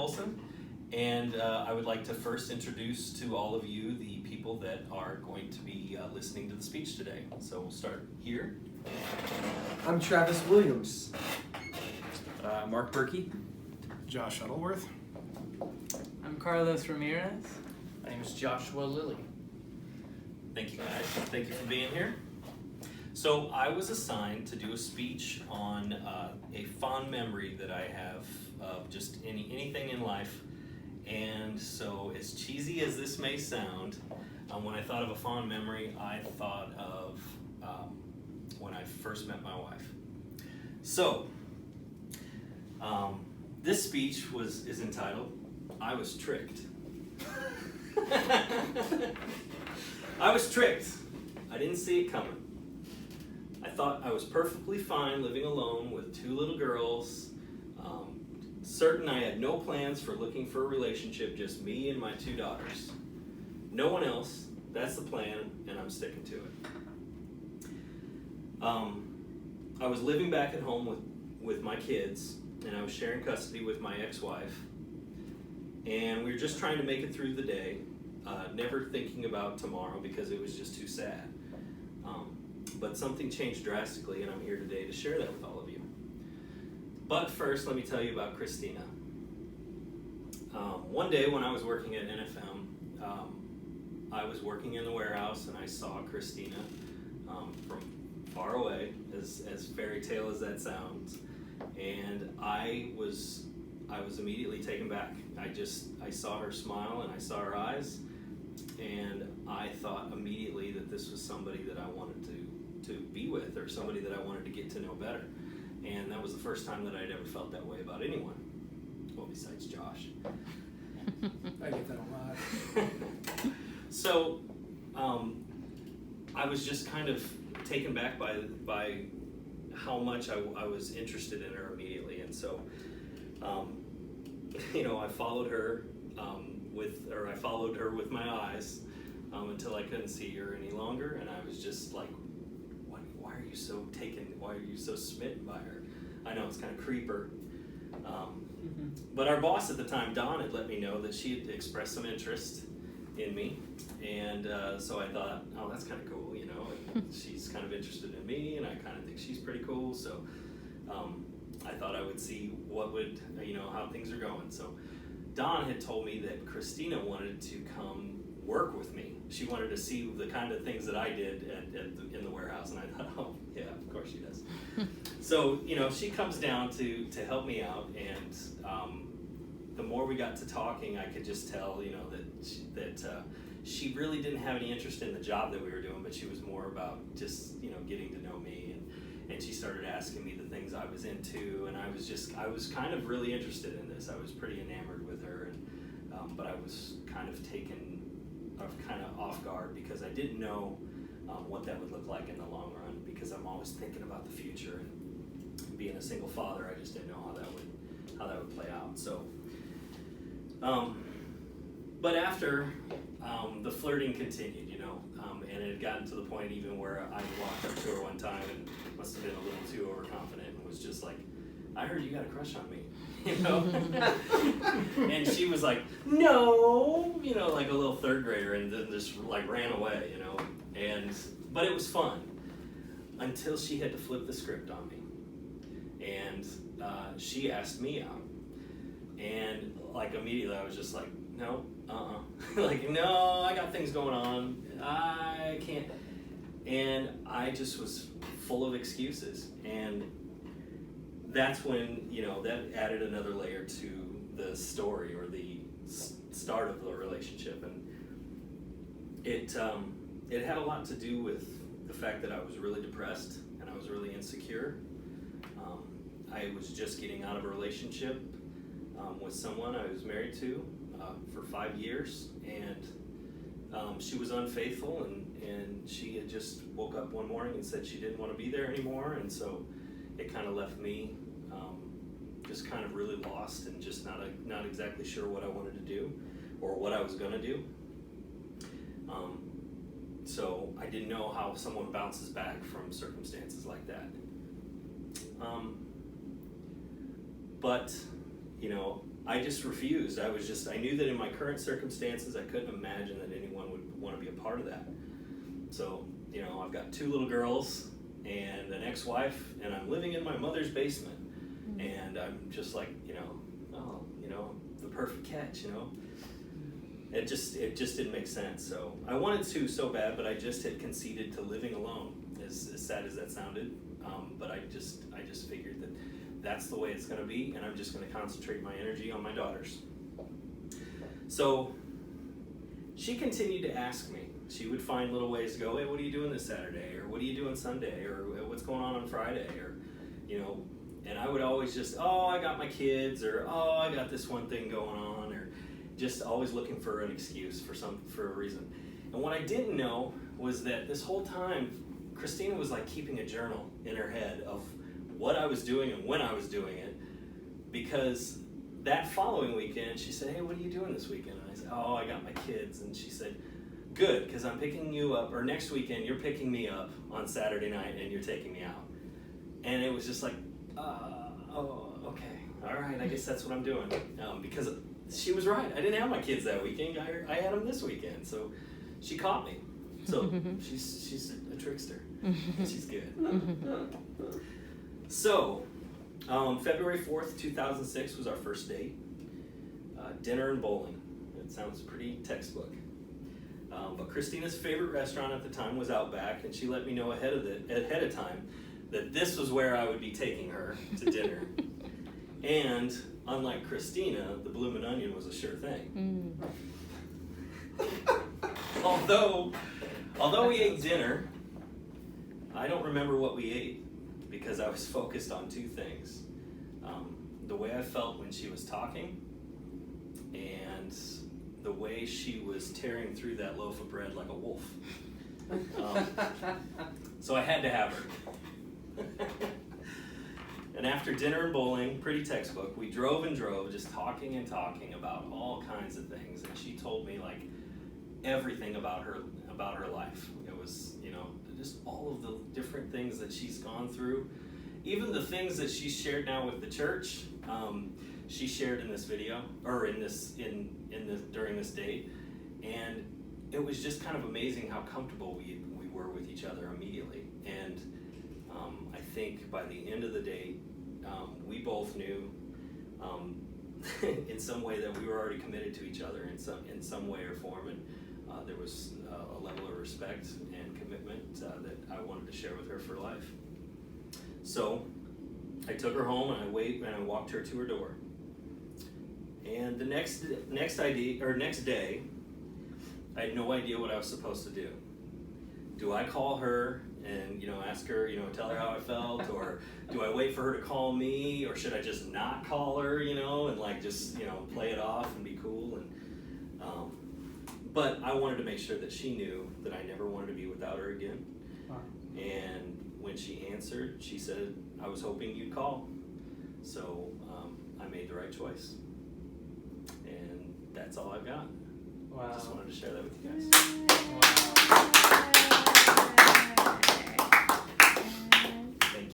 Olson, and I would like to first introduce to all of you the people that are going to be listening to the speech today. So we'll start here. I'm Travis Williams. Mark Berkey. Josh Shuttleworth. I'm Carlos Ramirez. My name is Joshua Lilly. Thank you guys. Thank you for being here. So I was assigned to do a speech on a fond memory that I have of just anything in life. And so as cheesy as this may sound, when I thought of a fond memory, I thought of when I first met my wife. So this speech is entitled, I Was Tricked. I was tricked. I didn't see it coming. I thought I was perfectly fine living alone with two little girls, certain I had no plans for looking for a relationship, just me and my two daughters. No one else. That's the plan, and I'm sticking to it. I was living back at home with my kids, and I was sharing custody with my ex-wife, and we were just trying to make it through the day, never thinking about tomorrow because it was just too sad. But something changed drastically, and I'm here today to share that with all of you. But first, let me tell you about Christina. One day when I was working at NFM, I was working in the warehouse, and I saw Christina from far away, as fairy tale as that sounds, and I was immediately taken back. I saw her smile, and I saw her eyes, and I thought immediately that this was somebody that I wanted to be with, or somebody that I wanted to get to know better. And that was the first time that I'd ever felt that way about anyone. Well, besides Josh. I get that a lot. So, I was just kind of taken back by how much I was interested in her immediately. And so, I followed her I followed her with my eyes until I couldn't see her any longer. And I was just like, why are you so taken? Why are you so smitten by her? I know it's kind of creeper. But our boss at the time, Dawn, had let me know that she had expressed some interest in me. And so I thought, oh, that's kind of cool, She's kind of interested in me, and I kind of think she's pretty cool. So I thought I would see how things are going. So Dawn had told me that Christina wanted to come work with me. She wanted to see the kind of things that I did in the warehouse, and I thought, oh, yeah, of course she does. So, she comes down to help me out, and the more we got to talking, I could just tell, that she really didn't have any interest in the job that we were doing, but she was more about just, getting to know me, and she started asking me the things I was into, and I was kind of really interested in this. I was pretty enamored with her, and but I was kind of off guard because I didn't know what that would look like in the long run, because I'm always thinking about the future, and being a single father, I just didn't know how that would play out. So, but after the flirting continued, and it had gotten to the point even where I walked up to her one time and must have been a little too overconfident and was just like, I heard you got a crush on me, and she was like, no, like a little third grader, and then just like ran away, but it was fun until she had to flip the script on me, and she asked me out, and like immediately I was just like, no, like, no, I got things going on, I can't, and I just was full of excuses, and that's when, that added another layer to the story, or the start of the relationship, and it had a lot to do with the fact that I was really depressed, and I was really insecure. I was just getting out of a relationship with someone I was married to for 5 years, and she was unfaithful, and she had just woke up one morning and said she didn't want to be there anymore, and so it kind of left me just kind of really lost and just not exactly sure what I wanted to do or what I was going to do. So I didn't know how someone bounces back from circumstances like that. But I just refused. I knew that in my current circumstances, I couldn't imagine that anyone would want to be a part of that. So, you know, I've got 2 little girls and an ex-wife, and I'm living in my mother's basement. And I'm just like, you know, oh, you know, the perfect catch, you know. It just didn't make sense. So I wanted to so bad, but I just had conceded to living alone, as sad as that sounded. But I just figured that that's the way it's going to be, and I'm just going to concentrate my energy on my daughters. So she continued to ask me. She would find little ways to go, hey, what are you doing this Saturday? Or what are you doing Sunday? Or what's going on Friday? Or, you know, and I would always just, oh, I got my kids, or oh, I got this one thing going on, or just always looking for an excuse for a reason. And what I didn't know was that this whole time, Christina was like keeping a journal in her head of what I was doing and when I was doing it, because that following weekend, she said, hey, what are you doing this weekend? And I said, oh, I got my kids. And she said, good, because I'm picking you up, or next weekend, you're picking me up on Saturday night and you're taking me out. And it was just like, oh, okay, all right, I guess that's what I'm doing. Because she was right. I didn't have my kids that weekend. I had them this weekend. So she caught me. So she's a trickster. She's good. So February 4th, 2006 was our first date. Dinner and bowling. It sounds pretty textbook. But Christina's favorite restaurant at the time was Outback, and she let me know ahead of time that this was where I would be taking her to dinner. And unlike Christina, the Bloomin' Onion was a sure thing. Although we ate dinner, I don't remember what we ate because I was focused on 2 things. The way I felt when she was talking, and the way she was tearing through that loaf of bread like a wolf. So I had to have her. And after dinner and bowling, pretty textbook, we drove and drove, just talking and talking about all kinds of things. And she told me like everything about her life. It was, you know, just all of the different things that she's gone through. Even the things that she's shared now with the church, she shared in this video, or in this during this date. And it was just kind of amazing how comfortable we were with each other immediately. And I think by the end of the date, we both knew in some way that we were already committed to each other in some way or form, and there was a level of respect and commitment that I wanted to share with her for life. So I took her home and I walked her to her door. And the next day, I had no idea what I was supposed to do. Do I call her and, you know, ask her, you know, tell her how I felt, or do I wait for her to call me, or should I just not call her, you know, and like just, you know, play it off and be cool? And but I wanted to make sure that she knew that I never wanted to be without her again. Wow. And when she answered, she said, I was hoping you'd call. So I made the right choice. And that's all I've got. Wow. Just wanted to share that with you guys. Wow.